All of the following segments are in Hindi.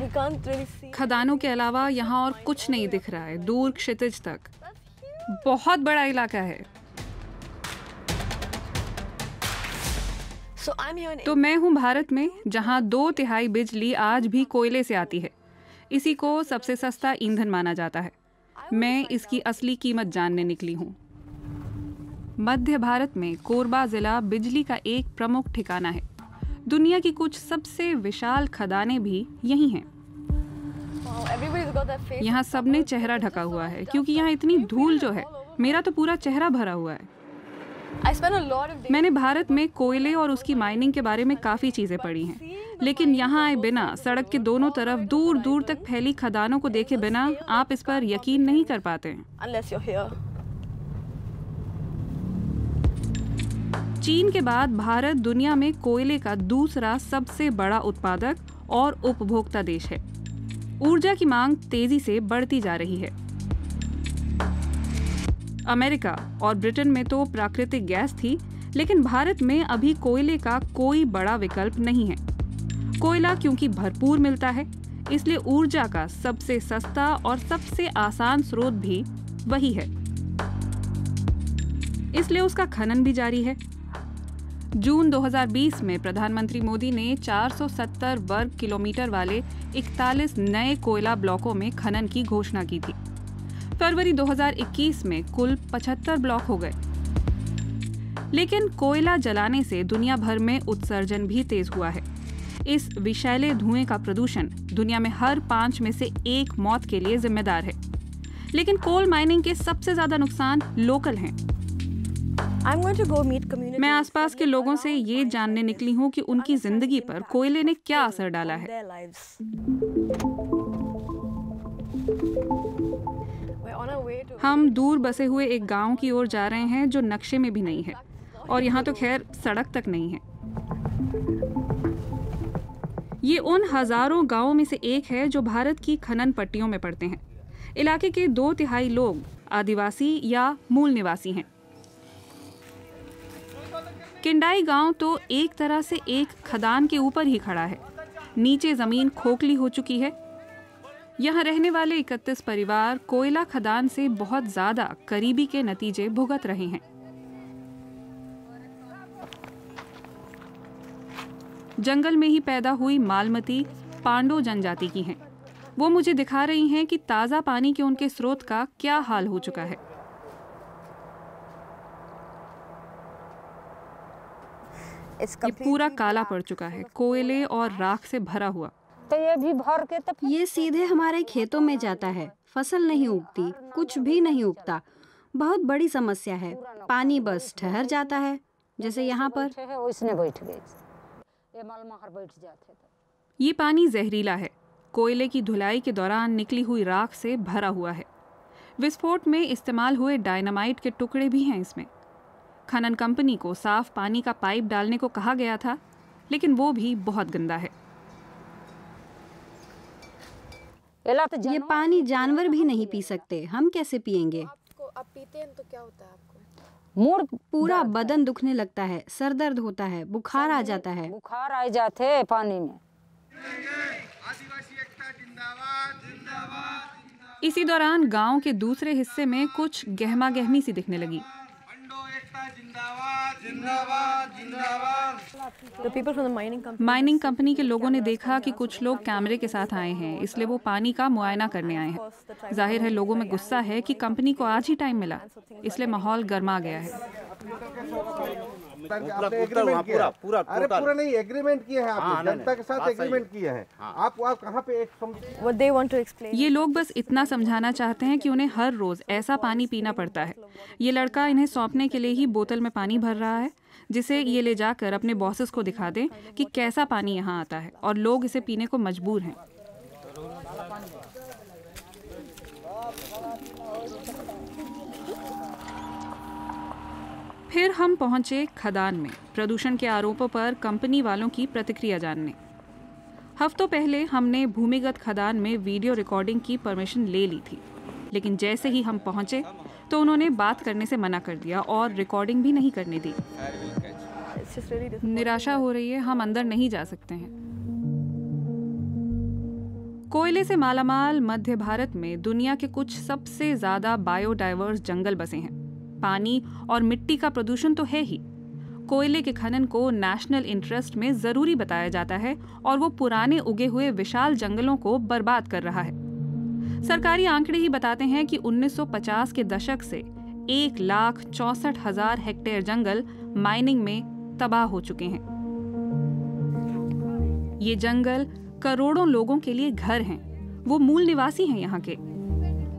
खदानों के अलावा यहाँ और कुछ नहीं दिख रहा है, दूर क्षितिज तक। बहुत बड़ा इलाका है। तो मैं हूँ भारत में, जहाँ 2/3 बिजली आज भी कोयले से आती है। इसी को सबसे सस्ता ईंधन माना जाता है। मैं इसकी असली कीमत जानने निकली हूँ। मध्य भारत में कोरबा जिला बिजली का एक प्रमुख ठिकाना है। दुनिया की कुछ सबसे विशाल खदानें भी यही हैं। यहाँ सबने चेहरा ढका हुआ है क्योंकि यहाँ इतनी धूल जो है, मेरा तो पूरा चेहरा भरा हुआ है। मैंने भारत में कोयले और उसकी माइनिंग के बारे में काफ़ी चीज़ें पढ़ी हैं, लेकिन यहाँ आए बिना, सड़क के दोनों तरफ दूर दूर तक फैली खदानों को देखे बिना आप इस पर यकीन नहीं कर पाते हैं। चीन के बाद भारत दुनिया में कोयले का दूसरा सबसे बड़ा उत्पादक और उपभोक्ता देश है। ऊर्जा की मांग तेजी से बढ़ती जा रही है। अमेरिका और ब्रिटेन में तो प्राकृतिक गैस थी, लेकिन भारत में अभी कोयले का कोई बड़ा विकल्प नहीं है। कोयला क्योंकि भरपूर मिलता है, इसलिए ऊर्जा का सबसे सस्ता और सबसे आसान स्रोत भी वही है। इसलिए उसका खनन भी जारी है। जून 2020 में प्रधानमंत्री मोदी ने 470 वर्ग किलोमीटर वाले 41 नए कोयला ब्लॉकों में खनन की घोषणा की थी। फरवरी 2021 में कुल 75 ब्लॉक हो गए। लेकिन कोयला जलाने से दुनिया भर में उत्सर्जन भी तेज हुआ है। इस विषैले धुएं का प्रदूषण दुनिया में हर 5 में से 1 मौत के लिए जिम्मेदार है। लेकिन कोल माइनिंग के सबसे ज्यादा नुकसान लोकल हैं। मैं आसपास के लोगों से ये जानने निकली हूँ कि उनकी जिंदगी पर कोयले ने क्या असर डाला है। हम दूर बसे हुए एक गांव की ओर जा रहे हैं जो नक्शे में भी नहीं है, और यहाँ तो खैर सड़क तक नहीं है। ये उन हजारों गांवों में से एक है जो भारत की खनन पट्टियों में पड़ते हैं। इलाके के 2/3 लोग आदिवासी या मूल निवासी हैं। किंडाई गांव तो एक तरह से एक खदान के ऊपर ही खड़ा है। नीचे जमीन खोखली हो चुकी है। यहाँ रहने वाले 31 परिवार कोयला खदान से बहुत ज्यादा करीबी के नतीजे भुगत रहे हैं। जंगल में ही पैदा हुई मालमती पांडो जनजाति की हैं। वो मुझे दिखा रही हैं कि ताजा पानी के उनके स्रोत का क्या हाल हो चुका है। ये पूरा काला पड़ चुका है, कोयले और राख से भरा हुआ। तो ये भी भर के तो ये सीधे हमारे खेतों में जाता है। फसल नहीं उगती, कुछ भी नहीं उगता। बहुत बड़ी समस्या है। पानी बस ठहर जाता है, जैसे यहाँ पर। ये पानी जहरीला है। कोयले की धुलाई के दौरान निकली हुई राख से भरा हुआ है। विस्फोट में इस्तेमाल हुए डायनामाइट के टुकड़े भी हैं इसमें। खनन कंपनी को साफ पानी का पाइप डालने को कहा गया था, लेकिन वो भी बहुत गंदा है। ये पानी जानवर भी नहीं पी सकते, हम कैसे पिएंगे? आप पीते हैं तो क्या होता है आपको? पूरा बदन दुखने लगता है, सर दर्द होता है, बुखार आ जाता है। बुखार आ जाते हैं पानी में। इसी दौरान गांव के दूसरे हिस्से में कुछ गहमा गहमी सी दिखने लगी। माइनिंग कंपनी के लोगों ने देखा कि कुछ लोग कैमरे के साथ आए हैं, इसलिए वो पानी का मुआयना करने आए हैं। जाहिर है लोगों में गुस्सा है कि कंपनी को आज ही टाइम मिला, इसलिए माहौल गर्मा गया है। पूरा नहीं एग्रीमेंट किया है, आपने जनता के साथ एग्रीमेंट किया है। आप कहाँ पे ये लोग बस इतना समझाना चाहते हैं कि उन्हें हर रोज ऐसा पानी पीना पड़ता है। ये लड़का इन्हें सौंपने के लिए ही बोतल में पानी भर रहा है, जिसे ये ले जाकर अपने बॉसेस को दिखा दें कि कैसा पानी यहाँ आता है, और लोग इसे पीने को मजबूर हैं। फिर हम पहुंचे खदान में प्रदूषण के आरोपों पर कंपनी वालों की प्रतिक्रिया जानने। हफ्तों पहले हमने भूमिगत खदान में वीडियो रिकॉर्डिंग की परमिशन ले ली थी, लेकिन जैसे ही हम पहुंचे तो उन्होंने बात करने से मना कर दिया और रिकॉर्डिंग भी नहीं करने दी। निराशा हो रही है, हम अंदर नहीं जा सकते हैं। कोयले से मालामाल मध्य भारत में दुनिया के कुछ सबसे ज्यादा बायोडाइवर्स जंगल बसे हैं। पानी और मिट्टी का प्रदूषण तो है ही। कोयले के खनन को नेशनल इंटरेस्ट में जरूरी बताया जाता है और वो पुराने उगे हुए विशाल जंगलों को बर्बाद कर रहा है। सरकारी आंकड़े ही बताते हैं कि 1950 के दशक से 1,64,000 हेक्टेयर जंगल माइनिंग में तबाह हो चुके हैं। ये जंगल करोड़ों लोगों के लिए घर हैं। वो मूल निवासी हैं यहाँ के।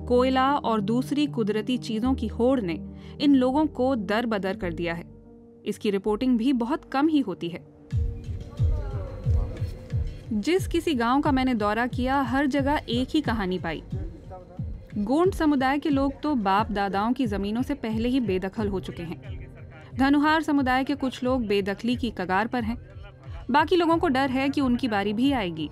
कोयला और दूसरी कुदरती चीजों की होड़ ने इन लोगों को दर-बदर कर दिया है। इसकी रिपोर्टिंग भी बहुत कम ही होती है। जिस किसी गांव का मैंने दौरा किया, हर जगह एक ही कहानी पाई। गोंड समुदाय के लोग तो बाप दादाओं की जमीनों से पहले ही बेदखल हो चुके हैं। धनुहार समुदाय के कुछ लोग बेदखली की कगार पर हैं। बाकी लोगों को डर है कि उनकी बारी भी आएगी।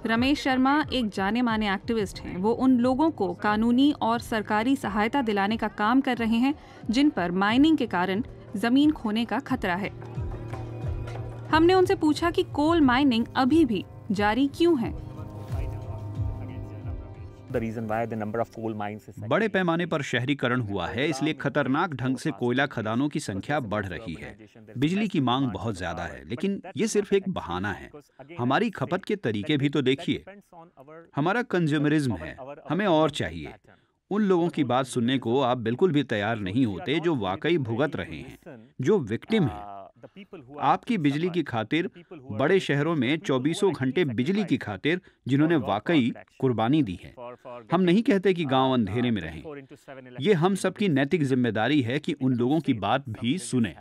रमेश शर्मा एक जाने माने एक्टिविस्ट हैं। वो उन लोगों को कानूनी और सरकारी सहायता दिलाने का काम कर रहे हैं जिन पर माइनिंग के कारण जमीन खोने का खतरा है। हमने उनसे पूछा कि कोल माइनिंग अभी भी जारी क्यों है। बड़े पैमाने पर शहरीकरण हुआ है, इसलिए खतरनाक ढंग से कोयला खदानों की संख्या बढ़ रही है। बिजली की मांग बहुत ज्यादा है, लेकिन ये सिर्फ एक बहाना है। हमारी खपत के तरीके भी तो देखिए। हमारा कंज्यूमरिज्म है, हमें और चाहिए। उन लोगों की बात सुनने को आप बिल्कुल भी तैयार नहीं होते जो वाकई भुगत रहे हैं, जो विक्टिम हैं। आपकी बिजली की खातिर बड़े शहरों में 24 घंटे बिजली की खातिर जिन्होंने वाकई कुर्बानी दी है। हम नहीं कहते कि गांव अंधेरे में रहें। ये हम सबकी नैतिक जिम्मेदारी है कि उन लोगों की बात भी सुने।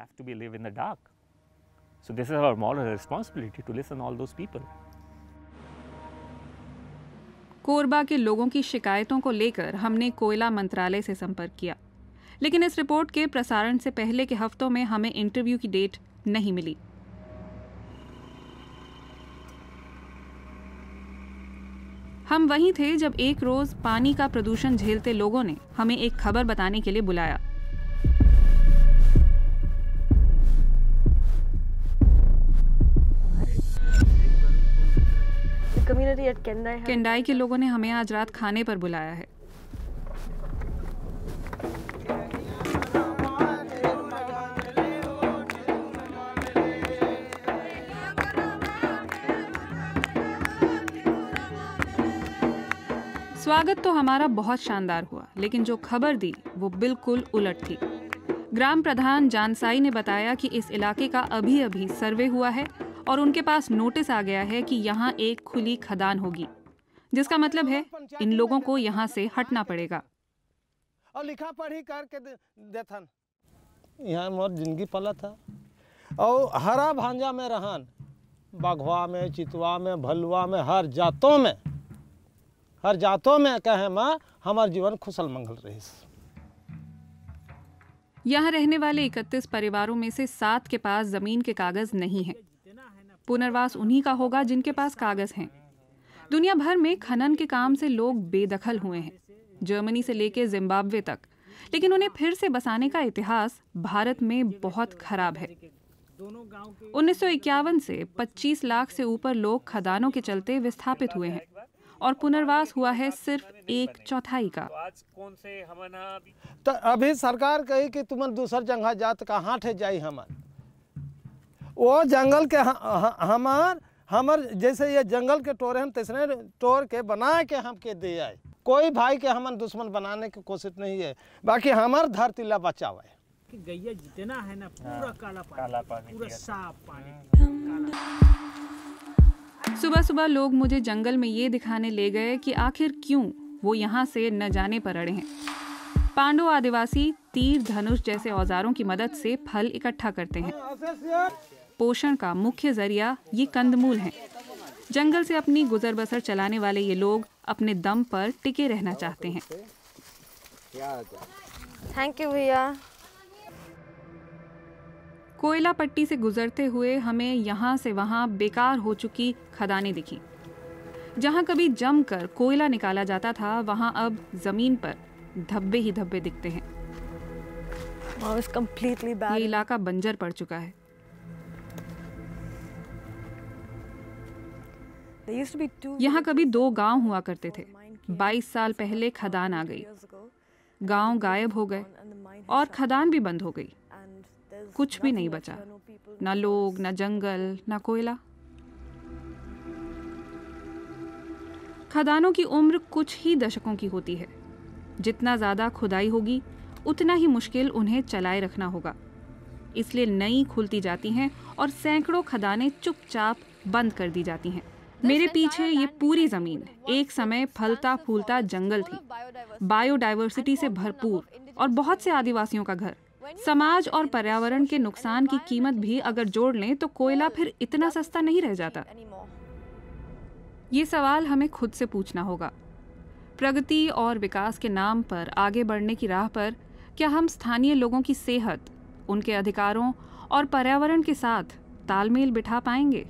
कोरबा के लोगों की शिकायतों को लेकर हमने कोयला मंत्रालय से संपर्क किया, लेकिन इस रिपोर्ट के प्रसारण से पहले के हफ्तों में हमें इंटरव्यू की डेट नहीं मिली। हम वहीं थे जब एक रोज पानी का प्रदूषण झेलते लोगों ने हमें एक खबर बताने के लिए बुलाया। केंडाई के लोगों ने हमें आज रात खाने पर बुलाया है। स्वागत तो हमारा बहुत शानदार हुआ, लेकिन जो खबर दी वो बिल्कुल उलट थी। ग्राम प्रधान जानसाई ने बताया कि इस इलाके का अभी अभी सर्वे हुआ है और उनके पास नोटिस आ गया है कि यहाँ एक खुली खदान होगी, जिसका मतलब है इन लोगों को यहाँ से हटना पड़ेगा। और लिखा पढ़ी करके देथन। यहाँ मोर जिंदगी पला था और हरा भांजा में रहन, बघवा में, चितवा में, भलुआ में, हर जातों में कहे माँ हमार जीवन खुशल मंगल रही। यहाँ रहने वाले 31 परिवारों में से 7 के पास जमीन के कागज नहीं है। पुनर्वास उन्हीं का होगा जिनके पास कागज हैं। दुनिया भर में खनन के काम से लोग बेदखल हुए हैं, जर्मनी से लेकर जिम्बाब्वे तक, लेकिन उन्हें फिर से बसाने का इतिहास भारत में बहुत खराब है। 1951 से 25 लाख से ऊपर लोग खदानों के चलते विस्थापित हुए हैं और पुनर्वास हुआ है सिर्फ 1/4 का। तो अभी सरकार कही कि तुम दूसर जगह जात कहाँ ठे जाई हमन, वो जंगल के हमार जैसे ये जंगल के टोर हैं तैसने टोर के बना के हमके दे आए। कोई भाई के हमन दुश्मन बनाने की कोशिश नहीं है, बाकी हमार धरती ला बचावे। गैया जितना है ना पूरा काला पानी, पूरा साफ पानी। सुबह सुबह लोग मुझे जंगल में ये दिखाने ले गए कि आखिर क्यों वो यहाँ से न जाने पर अड़े हैं। पांडव आदिवासी तीर धनुष जैसे औजारों की मदद से फल इकट्ठा करते हैं। पोषण का मुख्य जरिया ये कंदमूल हैं। जंगल से अपनी गुजर बसर चलाने वाले ये लोग अपने दम पर टिके रहना चाहते हैं। थैंक यू भैया। कोयला पट्टी से गुजरते हुए हमें यहाँ से वहाँ बेकार हो चुकी खदानें दिखी। जहाँ कभी जमकर कोयला निकाला जाता था, वहाँ अब जमीन पर धब्बे ही धब्बे दिखते हैं। ये इलाका बंजर पड़ चुका है। यहाँ कभी 2 गांव हुआ करते थे। 22 साल पहले खदान आ गई, गांव गायब हो गए और खदान भी बंद हो गई। कुछ भी नहीं बचा, ना लोग, ना जंगल, ना कोयला। खदानों की उम्र कुछ ही दशकों की होती है। जितना ज़्यादा खुदाई होगी उतना ही मुश्किल उन्हें चलाए रखना होगा। इसलिए नई खुलती जाती हैं और सैकड़ों खदानें चुपचाप बंद कर दी जाती हैं। मेरे पीछे ये पूरी ज़मीन एक समय फलता फूलता जंगल थी, बायोडाइवर्सिटी से भरपूर और बहुत से आदिवासियों का घर। समाज और पर्यावरण के नुकसान की कीमत भी अगर जोड़ लें तो कोयला फिर इतना सस्ता नहीं रह जाता। ये सवाल हमें खुद से पूछना होगा। प्रगति और विकास के नाम पर आगे बढ़ने की राह पर क्या हम स्थानीय लोगों की सेहत, उनके अधिकारों और पर्यावरण के साथ तालमेल बिठा पाएंगे?